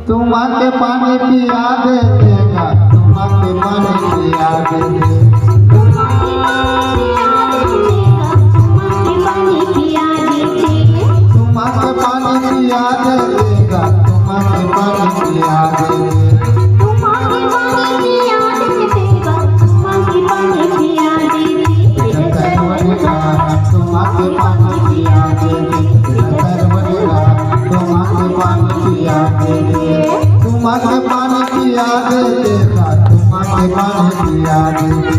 तुम्हारे पानी पिया देगा, तुम्हारे पानी पिया देगा, तुम्हारे पानी पिया देगा, तुम्हारे पानी पिया देगा, तुम्हारे पानी पिया देगा, तुम्हारे पानी पिया देगा, तुम्हारे पानी पिया देगा, तुम्हारे पानी पिया देगा।